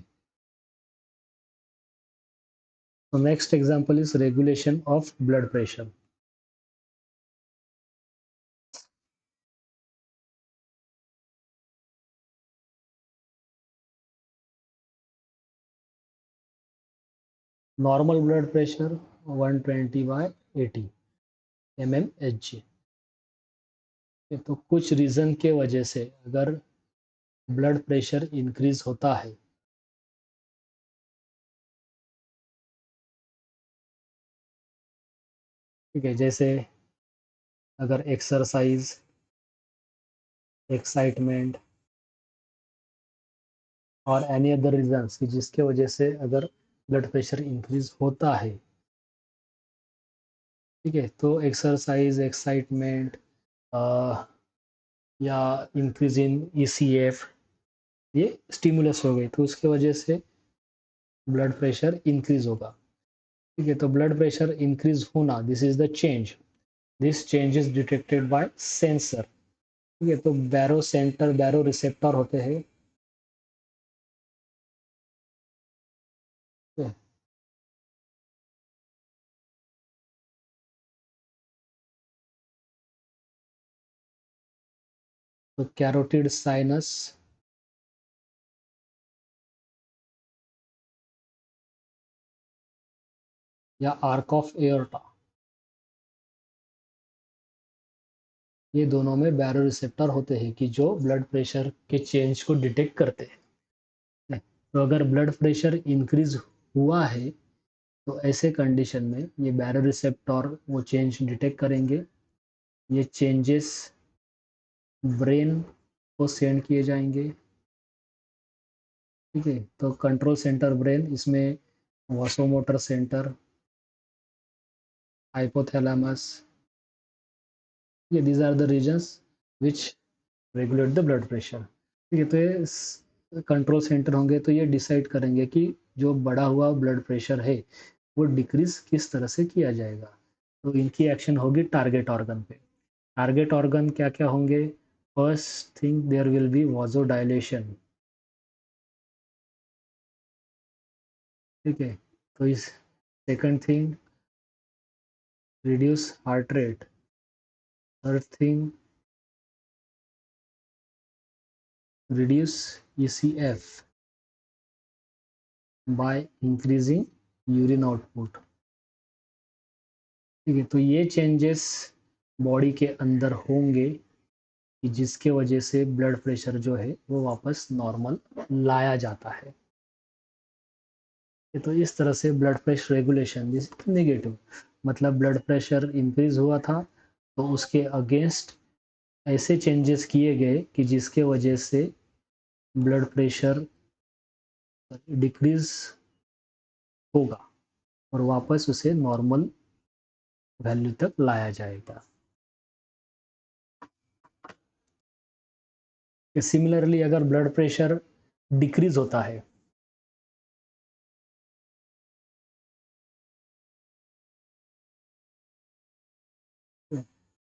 so next example is regulation of blood pressure. Normal blood pressure 120 by 80 mmHg। तो कुछ रीजन के वजह से अगर ब्लड प्रेशर इंक्रीज होता है, ठीक है, जैसे अगर एक्सरसाइज, एक्साइटमेंट और एनी अदर रीजंस कि जिसके वजह से अगर ब्लड प्रेशर इंक्रीज होता है, ठीक है, तो एक्सरसाइज, एक्साइटमेंट या इंक्रीज इन ईसीएफ, ये स्टिमुलस हो गई तो उसके वजह से ब्लड प्रेशर इंक्रीज होगा। ठीक है, तो ब्लड प्रेशर इंक्रीज होना, this is the change, this change is detected by sensor. ठीक है, तो बैरो सेंटर, बैरो रिसेप्टर होते हैं। तो कैरोटिड साइनस, या आर्क ऑफ एओर्टा, ये दोनों में बैरो रिसेप्टर होते हैं कि जो ब्लड प्रेशर के चेंज को डिटेक्ट करते हैं। तो अगर ब्लड प्रेशर इंक्रीज हुआ है तो ऐसे कंडीशन में ये बैरो रिसेप्टर वो चेंज डिटेक्ट करेंगे, ये चेंजेस ब्रेन को सेंड किए जाएंगे। ठीक है, तो कंट्रोल सेंटर ब्रेन, इसमें वासोमोटर सेंटर, हाइपोथैलेमस, ये these are the regions which regulate the blood pressure. ठीक है, तो ये कंट्रोल सेंटर होंगे तो ये डिसाइड करेंगे कि जो बढ़ा हुआ ब्लड प्रेशर है वो डिक्रीज किस तरह से किया जाएगा। तो इनकी एक्शन होगी टारगेट ऑर्गन पे। टारगेट ऑर्गन क्या क्या होंगे? First thing there will be vasodilation. ठीक है, तो इस second thing reduce heart rate. Third thing reduce ECF by increasing urine output। ठीक है, तो ये चेंजेस बॉडी के अंदर होंगे कि जिसके वजह से ब्लड प्रेशर जो है वो वापस नॉर्मल लाया जाता है। तो इस तरह से blood pressure regulation this negative, मतलब ब्लड प्रेशर इंक्रीज हुआ था तो उसके अगेंस्ट ऐसे चेंजेस किए गए कि जिसके वजह से ब्लड प्रेशर डिक्रीज होगा और वापस उसे नॉर्मल वैल्यू तक लाया जाएगा। सिमिलरली अगर ब्लड प्रेशर डिक्रीज होता है तो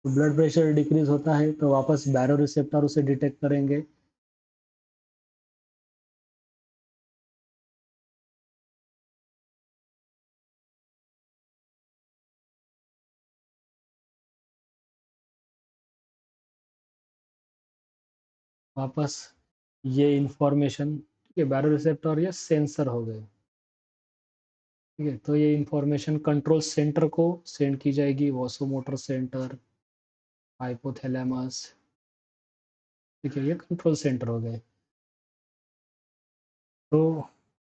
ब्लड प्रेशर डिक्रीज होता है तो वापस बैरो रिसेप्टर उसे डिटेक्ट करेंगे। वापस ये इंफॉर्मेशन, ठीक है, बैरो रिसेप्टर या सेंसर हो गए, ठीक है, तो ये इंफॉर्मेशन कंट्रोल सेंटर को सेंड की जाएगी, वासोमोटर सेंटर, हाइपोथैलेमस, ठीक है, ये कंट्रोल सेंटर हो गए। तो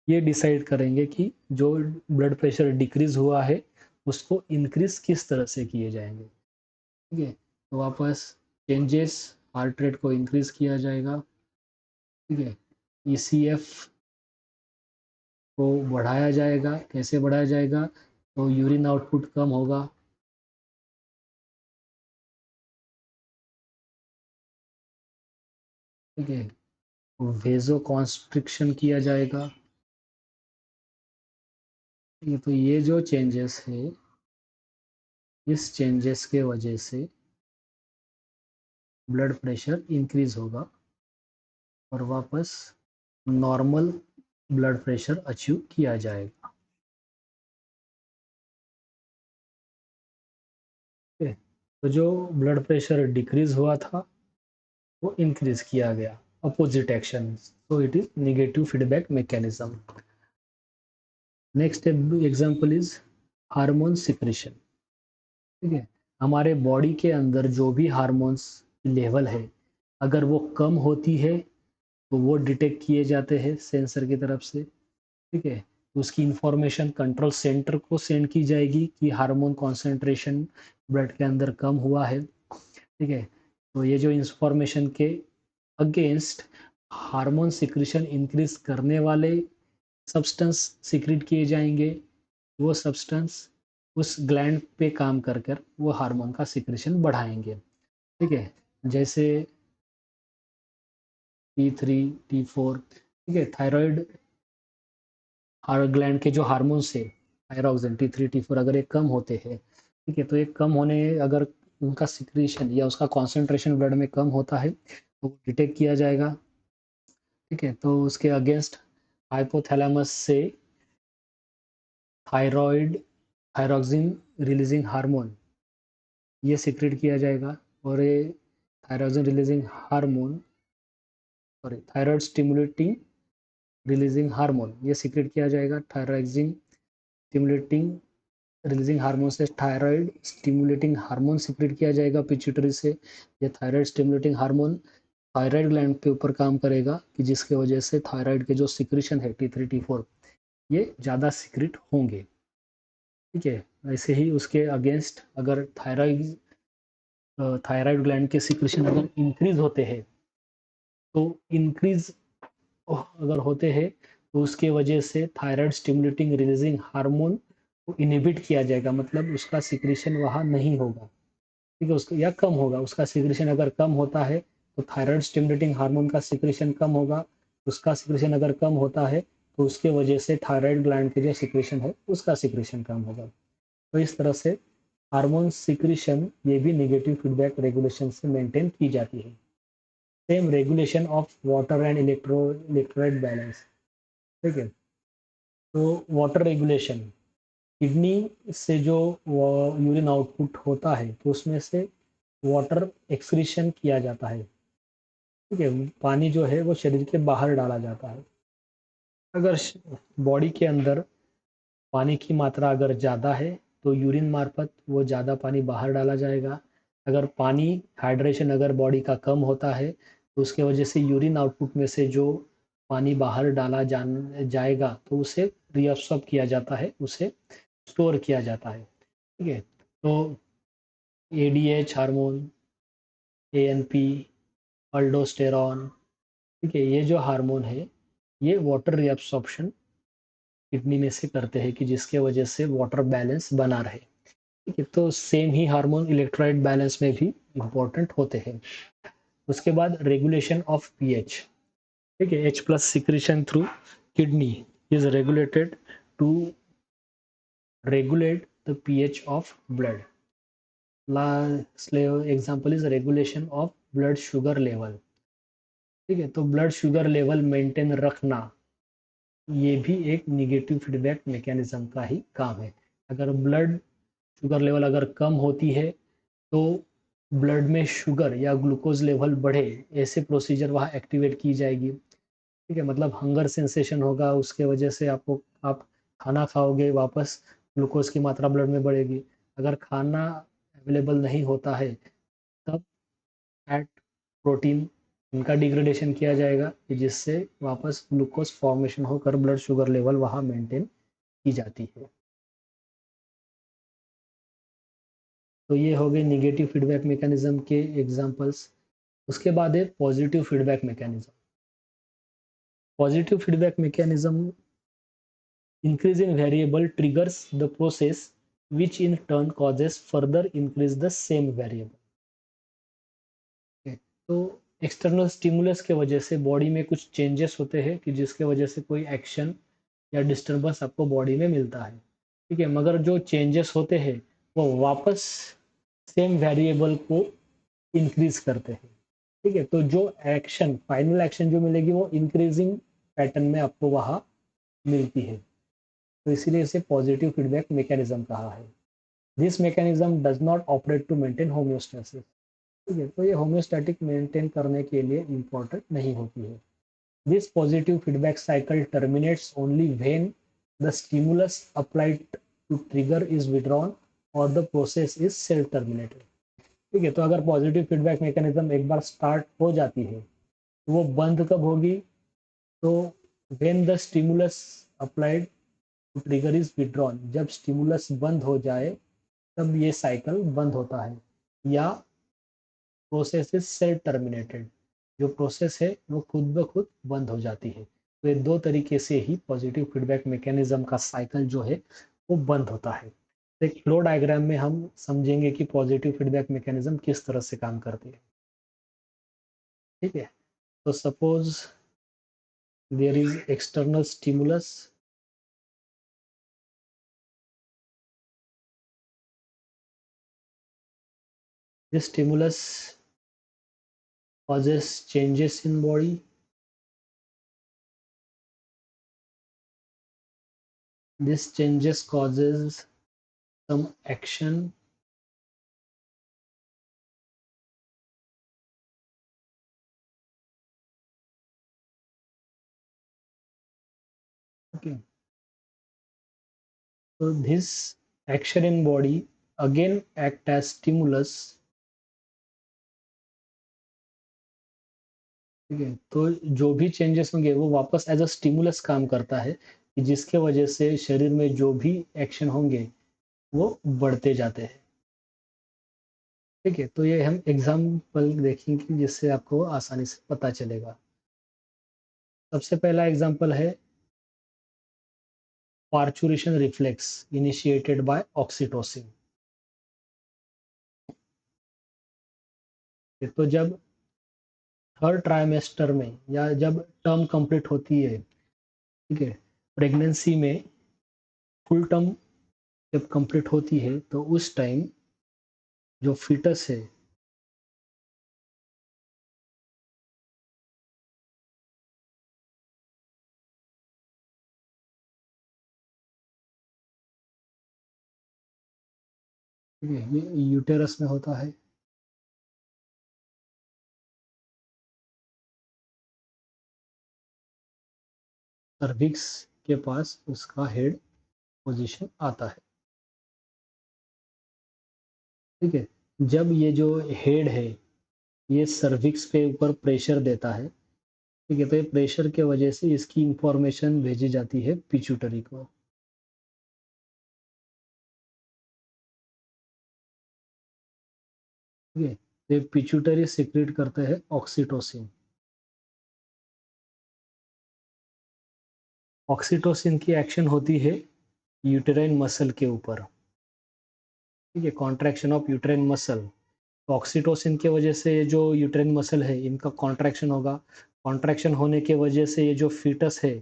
ये डिसाइड करेंगे कि जो ब्लड प्रेशर डिक्रीज हुआ है उसको इंक्रीज किस तरह से किए जाएंगे, ठीक है। तो वापस चेंजेस, हार्ट रेट को इंक्रीज किया जाएगा, ठीक है, ईसीएफ को बढ़ाया जाएगा। कैसे बढ़ाया जाएगा, तो यूरिन आउटपुट कम होगा, ठीक है, वेजो कॉन्स्ट्रिक्शन किया जाएगा। ये तो ये जो चेंजेस है इस चेंजेस के वजह से ब्लड प्रेशर इंक्रीज होगा और वापस नॉर्मल ब्लड प्रेशर अचीव किया जाएगा। ओके, तो जो ब्लड प्रेशर डिक्रीज हुआ था वो इंक्रीज किया गया, opposite action, so it is negative feedback mechanism. Next example is hormone secretion, ठीक है, हमारे बॉडी के अंदर जो भी हार्मोन्स लेवल है अगर वो कम होती है तो वो डिटेक्ट किए जाते हैं सेंसर की तरफ से, ठीक है, उसकी इंफॉर्मेशन कंट्रोल सेंटर को सेंड की जाएगी कि हार्मोन कॉन्सेंट्रेशन ब्लड के अंदर कम हुआ है, ठीक है। तो ये जो इंफॉर्मेशन के अगेंस्ट हार्मोन सिक्रेशन इंक्रीज करने वाले सब्सटेंस सिक्रेट किए जाएंगे, वो सब्सटेंस उस ग्लैंड पे काम कर कर वो हार्मोन का सिक्रेशन बढ़ाएंगे, ठीक है, जैसे T3 T4, ठीक है, थायराइड ग्लैंड के जो हार्मोन्स है थायरोक्सिन T3 T4 अगर ये कम होते हैं, ठीक है, तो ये कम होने अगर उनका सिक्रेशन या उसका कॉन्सेंट्रेशन ब्लड में कम होता है तो डिटेक्ट किया जाएगा, ठीक है, तो उसके अगेंस्ट हाइपोथैलेमस से थायराइड थायरोक्सिन रिलीजिंग हार्मोन ये सिक्रेट किया जाएगा और ये thyroxine releasing hormone, sorry, thyroid stimulating releasing hormone ये सिक्रेट किया जाएगा। थायरोक्सिन स्टिमुलेटिंग रिलीजिंग हार्मोन से थायराइड स्टिमुलेटिंग हार्मोन सिक्रेट किया जाएगा पिट्यूटरी से। ये thyroid stimulating hormone thyroid gland के ऊपर काम करेगा कि जिसके वजह से थायराइड के जो सिक्रेशन है T3 T4 ये ज़्यादा सिक्रेट होंगे, ठीक है। ऐसे ही उसके अगेंस्ट अगर थायराइड ग्लैंड के सिक्रेशन अगर इंक्रीज होते हैं तो इंक्रीज अगर होते हैं तो उसके वजह से थायराइड स्टिमुलेटिंग रिलीजिंग हार्मोन को इनहिबिट किया जाएगा, मतलब उसका सिक्रेशन वहाँ नहीं होगा, ठीक है, उसका या कम होगा। उसका सिक्रेशन अगर कम होता है तो थायराइड स्टिमुलेटिंग हार्मोन का सिक्रेशन कम होगा, उसका सिक्रेशन अगर कम होता है तो उसके वजह से थायराइड ग्लैंड के जो सिक्रेशन है उसका सिक्रेशन कम होगा। तो इस तरह से हार्मोन सिक्रेशन ये भी नेगेटिव फीडबैक रेगुलेशन से मेंटेन की जाती है। Same regulation of water and electrolyte balance, ठीक है, तो वाटर रेगुलेशन, किडनी से जो यूरिन आउटपुट होता है तो उसमें से वाटर एक्सक्रीशन किया जाता है, ठीक है, पानी जो है वो शरीर के बाहर डाला जाता है। अगर बॉडी के अंदर पानी की मात्रा अगर ज़्यादा है तो यूरिन मार्फत वो ज़्यादा पानी बाहर डाला जाएगा। अगर पानी हाइड्रेशन अगर बॉडी का कम होता है तो उसके वजह से यूरिन आउटपुट में से जो पानी बाहर डाला जाएगा तो उसे रीअब्सॉर्ब किया जाता है, उसे स्टोर किया जाता है। ठीक है, तो एडीएच हार्मोन, एएनपी, अल्डोस्टेरॉन, ठीक है, ये जो हार्मोन है ये वाटर रीअब्सॉर्प्शन किडनी में से करते हैं कि जिसके वजह से वाटर बैलेंस बना रहे। ठीक है, तो सेम ही हार्मोन इलेक्ट्रोलाइट बैलेंस में भी इंपॉर्टेंट होते हैं। उसके बाद रेगुलेशन ऑफ पीएच। ठीक है, H plus secretion through kidney is regulated to regulate the pH of blood. Last example is regulation of blood sugar level. ठीक है, तो ब्लड शुगर लेवल मेंटेन रखना ये भी एक निगेटिव फीडबैक मैकेनिज्म का ही काम है। अगर ब्लड शुगर लेवल अगर कम होती है तो ब्लड में शुगर या ग्लूकोज लेवल बढ़े, ऐसे प्रोसीजर वहाँ एक्टिवेट की जाएगी। ठीक है, मतलब हंगर सेंसेशन होगा, उसके वजह से आप खाना खाओगे, वापस ग्लूकोज की मात्रा ब्लड में बढ़ेगी। अगर खाना अवेलेबल नहीं होता है तब फैट, प्रोटीन, इनका डिग्रेडेशन किया जाएगा कि जिससे वापस ग्लूकोज फॉर्मेशन होकर ब्लड शुगर लेवल वहाँ मेंटेन की जाती है। तो ये हो गए निगेटिव फीडबैक मैकेनिज्म के एग्जांपल्स। उसके बाद है positive feedback mechanism. Positive feedback mechanism increase in variable triggers the process which in turn causes further increase the same variable। okay, तो एक्सटर्नल स्टिमुलस के वजह से बॉडी में कुछ चेंजेस होते हैं कि जिसके वजह से कोई एक्शन या डिस्टर्बेंस आपको बॉडी में मिलता है। ठीक है, मगर जो चेंजेस होते हैं वो वापस सेम वेरिएबल को इंक्रीज करते हैं। ठीक है, तो जो एक्शन, फाइनल एक्शन जो मिलेगी वो इंक्रीजिंग पैटर्न में आपको वहाँ मिलती है। तो इसीलिए इसे पॉजिटिव फीडबैक मैकेनिज्म कहा है। This mechanism does not operate to maintain homeostasis. ठीक है, तो ये होम्योस्टैटिक मेंटेन करने के लिए इम्पोर्टेंट नहीं होती है। This positive feedback cycle terminates only when the stimulus applied to trigger is withdrawn और the process is self terminated. ठीक है, तो अगर पॉजिटिव फीडबैक मैकेनिज्म एक बार स्टार्ट हो जाती है तो वो बंद कब होगी? तो when the stimulus applied to trigger is withdrawn, जब स्टिमुलस बंद हो जाए तब ये साइकिल बंद होता है, या प्रोसेस इज सेल्फ टर्मिनेटेड, जो प्रोसेस है वो खुद ब खुद बंद हो जाती है। तो ये दो तरीके से ही पॉजिटिव फीडबैक मैकेनिज्म का साइकिल जो है वो बंद होता है। एक फ्लो डायग्राम में हम समझेंगे कि पॉजिटिव फीडबैक मैकेनिज्म किस तरह से काम करती है। ठीक है, तो suppose there is external stimulus, this stimulus causes changes in body, this changes causes some action, okay, so this action in body again act as stimulus। ठीक है, तो जो भी चेंजेस होंगे वो वापस एज अ स्टिमुलस काम करता है कि जिसके वजह से शरीर में जो भी एक्शन होंगे वो बढ़ते जाते हैं। ठीक है, तो ये हम एग्जाम्पल देखेंगे जिससे आपको आसानी से पता चलेगा। सबसे पहला एग्जाम्पल है parturition reflex initiated by oxytocin. तो जब थर्ड ट्राइमेस्टर में या जब टर्म कंप्लीट होती है, ठीक है, प्रेगनेंसी में फुल टर्म जब कंप्लीट होती है तो उस टाइम जो फीटस है ठीक है, ये यूटेरस में होता है। सर्विक्स के पास उसका हेड पोजीशन आता है। ठीक है, जब ये जो हेड है ये सर्विक्स पे ऊपर प्रेशर देता है ठीक है, तो ये प्रेशर के वजह से इसकी इंफॉर्मेशन भेजी जाती है पिट्यूटरी को। ठीक है, तो ये पिट्यूटरी सीक्रेट करते हैं ऑक्सीटोसिन। ऑक्सीटोसिन की एक्शन होती है यूटेराइन मसल के ऊपर। ठीक है, कॉन्ट्रैक्शन ऑफ यूटेराइन मसल। तो ऑक्सीटोसिन की वजह से ये जो यूटेराइन मसल है इनका कॉन्ट्रैक्शन होगा। कॉन्ट्रैक्शन होने की वजह से ये जो फीटस है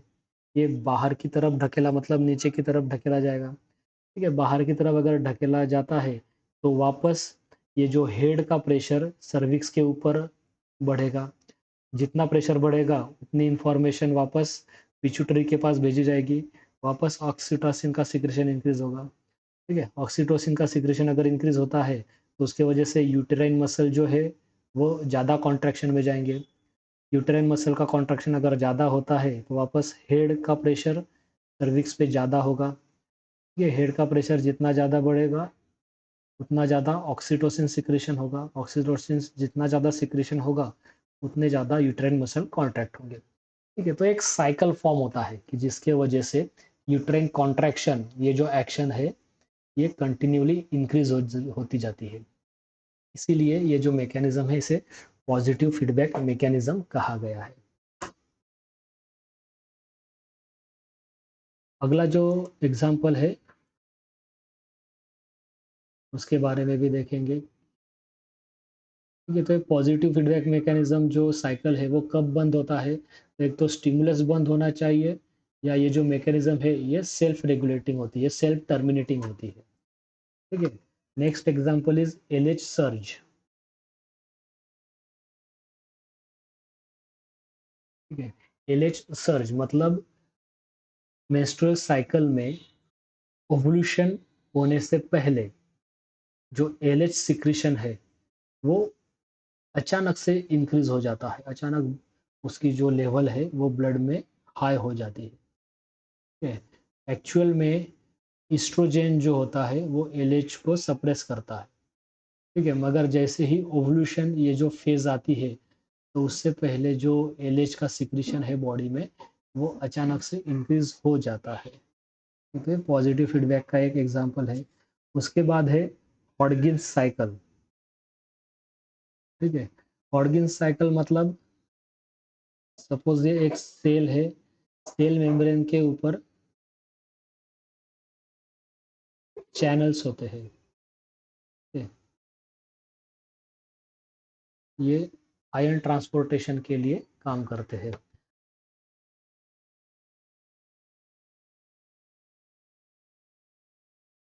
ये बाहर की तरफ ढकेला, मतलब नीचे की तरफ ढकेला जाएगा। ठीक है, बाहर की तरफ अगर ढकेला जाता है तो वापस ये जो हेड का प्रेशर सर्विक्स के ऊपर बढ़ेगा। जितना प्रेशर बढ़ेगा उतनी इंफॉर्मेशन वापस पिट्यूटरी के पास भेजी जाएगी। वापस ऑक्सीटोसिन का सिक्रेशन इंक्रीज होगा। ठीक है, ऑक्सीटोसिन का सिक्रेशन अगर इंक्रीज होता है तो उसके वजह से यूटेराइन मसल जो है वो ज़्यादा कॉन्ट्रैक्शन में जाएंगे। यूटेराइन मसल का कॉन्ट्रैक्शन अगर ज़्यादा होता है तो वापस हेड का प्रेशर सर्विक्स पे ज़्यादा होगा। ये हेड का प्रेशर जितना ज़्यादा बढ़ेगा उतना ज़्यादा ऑक्सीटोसिन सिक्रेशन होगा। ऑक्सीटोसिन जितना ज़्यादा सिक्रेशन होगा उतने ज़्यादा यूटेराइन मसल कॉन्ट्रैक्ट होंगे। ठीक है, तो एक साइकिल फॉर्म होता है कि जिसके वजह से यूटेराइन कॉन्ट्रैक्शन ये जो एक्शन है ये कंटिन्यूली इंक्रीज होती जाती है। इसीलिए ये जो मैकेनिज्म है इसे पॉजिटिव फीडबैक मैकेनिज्म कहा गया है। अगला जो एग्जाम्पल है उसके बारे में भी देखेंगे। ठीक है, तो एक पॉजिटिव फीडबैक मैकेनिज्म जो साइकिल है वो कब बंद होता है? तो एक तो स्टिमुलस बंद होना चाहिए या ये जो मैकेनिज्म है ये सेल्फ रेगुलेटिंग होती है, सेल्फ टर्मिनेटिंग होती है। ठीक है, next example is LH surge. ठीक है, एलएच सर्ज मतलब मेंस्ट्रुअल साइकिल में ओवुलेशन होने से पहले जो एलएच सिक्रीशन है वो अचानक से इंक्रीज हो जाता है। अचानक उसकी जो लेवल है वो ब्लड में हाई हो जाती है। ठीक है, एक्चुअल में ईस्ट्रोजेन जो होता है वो एलएच को सप्रेस करता है। ठीक है, मगर जैसे ही ओवुलेशन ये जो फेज आती है तो उससे पहले जो एलएच का सिक्रीशन है बॉडी में वो अचानक से इंक्रीज हो जाता है। ठीक है, पॉजिटिव फीडबैक का एक एग्जांपल है। उसके बाद है हॉडगिंस साइकिल। ठीक है, हॉडगिंस साइकिल मतलब सपोज ये एक सेल है, सेल मेम्ब्रेन के ऊपर चैनल्स होते हैं। ठीक है, ये आयन ट्रांसपोर्टेशन के लिए काम करते हैं।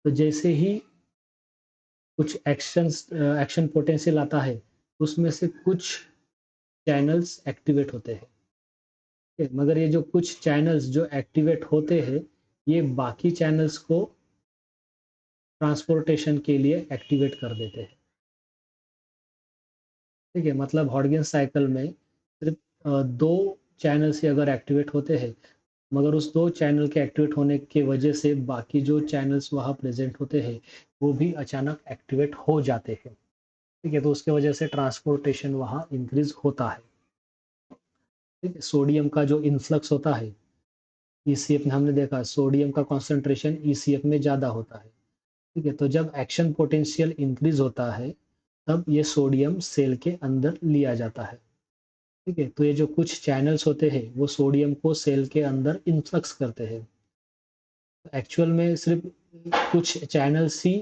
तो जैसे ही कुछ एक्शन पोटेंशियल आता है उसमें से कुछ चैनल्स एक्टिवेट होते हैं। मगर ये जो कुछ चैनल्स जो एक्टिवेट होते हैं ये बाकी चैनल्स को ट्रांसपोर्टेशन के लिए एक्टिवेट कर देते हैं। ठीक है, मतलब हॉडगिंस साइकिल में सिर्फ दो चैनल्स ही अगर एक्टिवेट होते हैं मगर उस दो चैनल के एक्टिवेट होने की वजह से बाकी जो चैनल्स वहाँ प्रेजेंट होते हैं वो भी अचानक एक्टिवेट हो जाते हैं। ठीक है, तो उसके वजह से ट्रांसपोर्टेशन वहाँ इंक्रीज होता है। ठीक है, सोडियम का जो इन्फ्लक्स होता है ईसीएफ में हमने देखा सोडियम का कॉन्सेंट्रेशन ईसीएफ में ज़्यादा होता है। ठीक है, तो जब एक्शन पोटेंशियल इंक्रीज होता है तब ये सोडियम सेल के अंदर लिया जाता है। ठीक है, तो ये जो कुछ चैनल्स होते हैं वो सोडियम को सेल के अंदर इन्फ्लक्स करते हैं। एक्चुअल में सिर्फ कुछ चैनल्स ही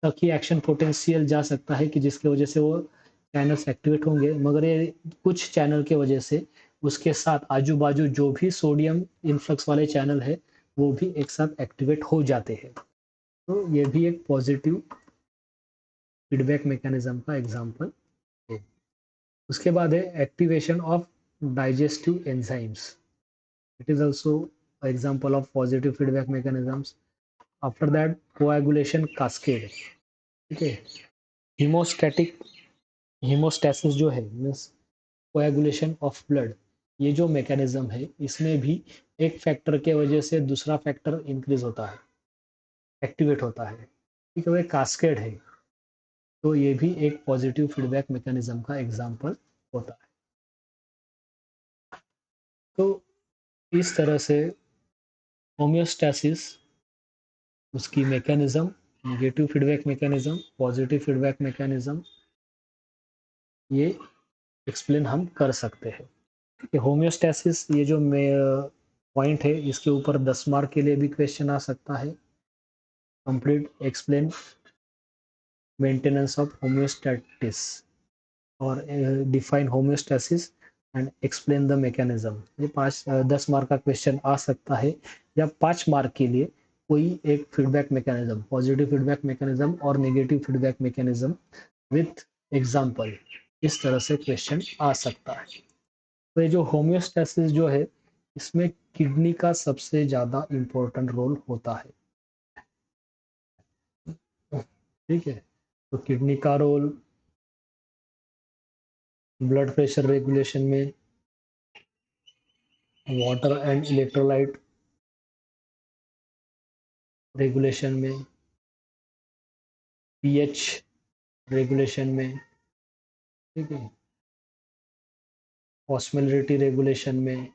तक ही एक्शन पोटेंशियल जा सकता है कि जिसकी वजह से वो चैनल्स एक्टिवेट होंगे, मगर ये कुछ चैनल के वजह से उसके साथ आजू बाजू जो भी सोडियम इन्फ्लक्स वाले चैनल है वो भी एक साथ एक्टिवेट हो जाते हैं। तो ये भी एक पॉजिटिव फीडबैक मैकेनिज्म का एग्जांपल है। उसके बाद है activation of digestive enzymes. It is also example of positive feedback mechanisms. After that coagulation cascade. ठीक है, हीमोस्टैटिक हीमोस्टैसिस जो है मीन्स कोएगुलेशन ऑफ ब्लड, ये जो मैकेनिज्म है इसमें भी एक फैक्टर के वजह से दूसरा फैक्टर इंक्रीज होता है, एक्टिवेट होता है। ठीक है, वो एक कास्केड है। तो ये भी एक पॉजिटिव फीडबैक मैकेनिज्म का एग्जांपल होता है। तो इस तरह से होम्योस्टैसिस, उसकी mechanism, negative feedback mechanism, positive feedback mechanism, ये एक्सप्लेन हम कर सकते हैं। ठीक है, होम्योस्टैसिस ये जो पॉइंट है इसके ऊपर 10 मार्क के लिए भी क्वेश्चन आ सकता है। कंप्लीट एक्सप्लेन मेंटेनेंस ऑफ होम्योस्टैटिस और define homeostasis and explain the mechanism. ये 10 मार्क का क्वेश्चन आ सकता है, या 5 मार्क के लिए कोई एक feedback mechanism, positive feedback mechanism और negative feedback mechanism with example, इस तरह से क्वेश्चन आ सकता है। तो ये जो होम्योस्टैसिस जो है, इसमें किडनी का सबसे ज़्यादा इम्पोर्टेंट रोल होता है। ठीक है, तो किडनी का रोल ब्लड प्रेशर रेगुलेशन में, वाटर एंड इलेक्ट्रोलाइट रेगुलेशन में, पीएच रेगुलेशन में, ठीक है, ऑस्मोलरिटी रेगुलेशन में,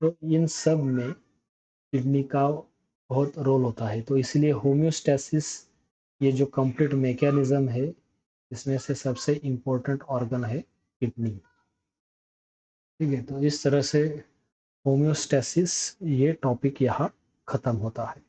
तो इन सब में किडनी का बहुत रोल होता है। तो इसलिए होम्योस्टैसिस ये जो कंप्लीट मैकेनिज्म है, इसमें से सबसे इम्पोर्टेंट ऑर्गन है किडनी। ठीक है, तो इस तरह से होम्योस्टैसिस ये टॉपिक यहाँ खत्म होता है।